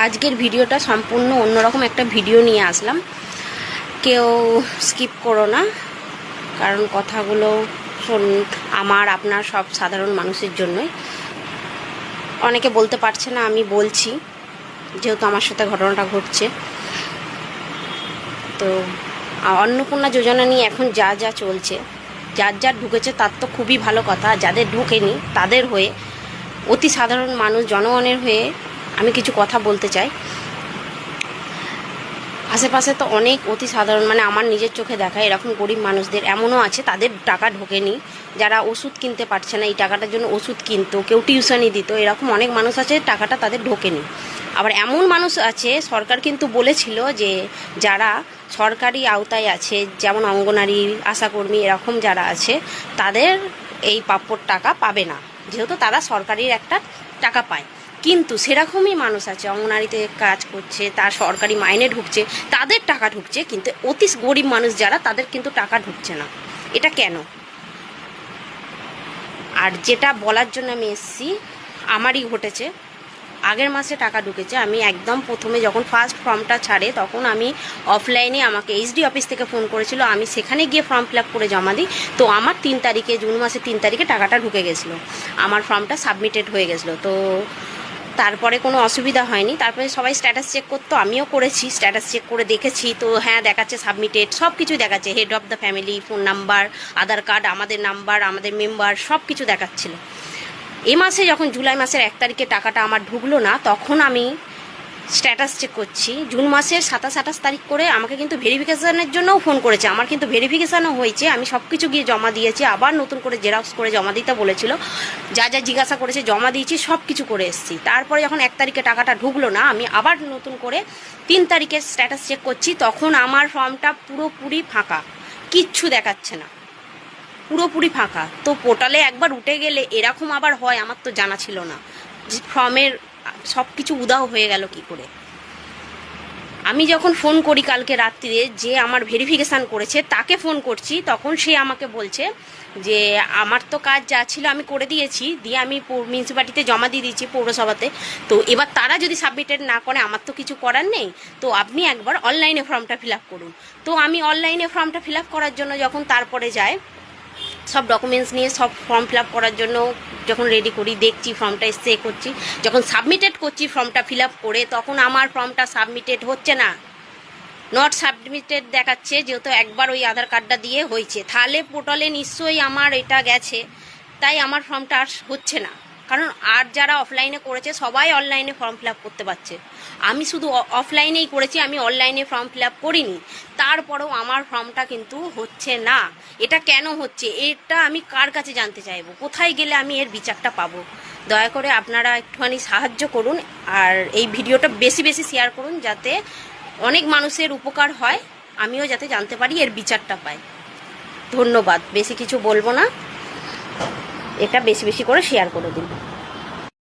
আজকের ভিডিওটা সম্পূর্ণ অন্যরকম একটা ভিডিও নিয়ে আসলাম। কেউ স্কিপ করো না, কারণ কথাগুলো আমার আপনার সব সাধারণ মানুষের জন্যই। অনেকে বলতে পারছে না, আমি বলছি যেহেতু আমার সাথে ঘটনাটা ঘটছে। তো অন্নপূর্ণা যোজনা নিয়ে এখন যা যা চলছে, যার যার ঢুকেছে তার তো খুবই ভালো কথা, যাদের ঢুকেনি তাদের হয়ে, অতি সাধারণ মানুষ জনগণের হয়ে আমি কিছু কথা বলতে চাই। আশেপাশে তো অনেক অতি সাধারণ, মানে আমার নিজের চোখে দেখা এরকম গরিব মানুষদের এমনও আছে তাদের টাকা ঢোকেনি, যারা ওষুধ কিনতে পারছে না, এই টাকাটার জন্য ওষুধ কিনতো, কেউ টিউশনই দিত, এরকম অনেক মানুষ আছে টাকাটা তাদের ঢোকেনি। আবার এমন মানুষ আছে, সরকার কিন্তু বলেছিল যে যারা সরকারি আওতায় আছে, যেমন অঙ্গনারী, আশাকর্মী, এরকম যারা আছে তাদের এই প্রাপ্যর টাকা পাবে না, যেহেতু তারা সরকারির একটা টাকা পায়। কিন্তু সেরকমই মানুষ আছে, অঙ্গনারীতে কাজ করছে, তার সরকারি মাইনে ঢুকছে, তাদের টাকা ঢুকছে, কিন্তু অতি গরিব মানুষ যারা, তাদের কিন্তু টাকা ঢুকছে না। এটা কেন? আর যেটা বলার জন্য আমি এসেছি, আমারই ঘটেছে। আগের মাসে টাকা ঢুকেছে। আমি একদম প্রথমে যখন ফার্স্ট ফর্মটা ছাড়ে, তখন আমি অফলাইনে, আমাকে এইচডি অফিস থেকে ফোন করেছিল, আমি সেখানে গিয়ে ফর্ম ফিল আপ করে জমা দিই। তো আমার 3 তারিখে, জুন মাসের 3 তারিখে টাকাটা ঢুকে গেছিলো, আমার ফর্মটা সাবমিটেড হয়ে গেছিলো। তো তারপরে কোনো অসুবিধা হয়নি। তারপরে সবাই স্ট্যাটাস চেক করতো, আমিও করেছি, স্ট্যাটাস চেক করে দেখেছি। তো হ্যাঁ, দেখাচ্ছে সাবমিটেড, সব কিছু দেখাচ্ছে, head of the family, phone number, Aadhaar card, আমাদের নাম্বার, আমাদের মেম্বার, সব কিছু দেখাচ্ছিল। এ মাসে যখন জুলাই মাসের 1 তারিখে টাকাটা আমার ঢুকলো না, তখন আমি স্ট্যাটাস চেক করছি। জুন মাসের 27-28 তারিখ করে আমাকে কিন্তু ভেরিফিকেশানের জন্যও ফোন করেছে। আমার কিন্তু ভেরিফিকেশানও হয়েছে, আমি সব কিছু গিয়ে জমা দিয়েছি, আবার নতুন করে জেরক্স করে জমা দিতে বলেছিল, যা যা জিজ্ঞাসা করেছে জমা দিয়েছি, সব কিছু করে এসেছি। তারপরে যখন 1 তারিখে টাকাটা ঢুকলো না, আমি আবার নতুন করে 3 তারিখে স্ট্যাটাস চেক করছি, তখন আমার ফর্মটা পুরোপুরি ফাঁকা, কিচ্ছু দেখাচ্ছে না, পুরোপুরি ফাঁকা। তো পোর্টালে একবার উঠে গেলে এরকম আবার হয়, আমার তো জানা ছিল না যে ফর্মের সব কিছু উধাও হয়ে গেল কি করে। আমি যখন ফোন করি কালকে রাত্রিরে, যে আমার ভেরিফিকেশান করেছে তাকে ফোন করছি, তখন সে আমাকে বলছে যে আমার তো কাজ যা ছিল আমি করে দিয়েছি, দিয়ে আমি মিউনিসিপ্যালিটিতে জমা দিয়ে দিয়েছি, পৌরসভাতে। তো এবার তারা যদি সাবমিটেড না করে, আমার তো কিছু করার নেই, তো আপনি একবার অনলাইনে ফর্মটা ফিল আপ করুন। তো আমি অনলাইনে ফর্মটা ফিল আপ করার জন্য যখন তারপরে যাই, সব ডকুমেন্টস নিয়ে সব ফর্ম ফিল আপ করার জন্য যখন রেডি করি, দেখছি ফর্মটা এসে করছি, যখন সাবমিটেড করছি ফর্মটা ফিল আপ করে, তখন আমার ফর্মটা সাবমিটেড হচ্ছে না, নট সাবমিটেড দেখাচ্ছে। যেহেতু একবার ওই আধার কার্ডটা দিয়ে হয়েছে, তাহলে পোর্টালে নিশ্চয়ই আমার এটা গেছে, তাই আমার ফর্মটা আর হচ্ছে না। কারণ আর যারা অফলাইনে করেছে সবাই অনলাইনে ফর্ম ফিল আপ করতে পারছে, আমি শুধু অফলাইনেই করেছি, আমি অনলাইনে ফর্ম ফিল আপ করিনি। তারপরেও আমার ফর্মটা কিন্তু হচ্ছে না। এটা কেন হচ্ছে, এটা আমি কার কাছে জানতে চাইবো? কোথায় গেলে আমি এর বিচারটা পাবো? দয়া করে আপনারা একটুখানি সাহায্য করুন, আর এই ভিডিওটা বেশি বেশি শেয়ার করুন, যাতে অনেক মানুষের উপকার হয়, আমিও যাতে জানতে পারি, এর বিচারটা পাই। ধন্যবাদ। বেশি কিছু বলবো না, এটা বেশি বেশি করে শেয়ার করে দিন।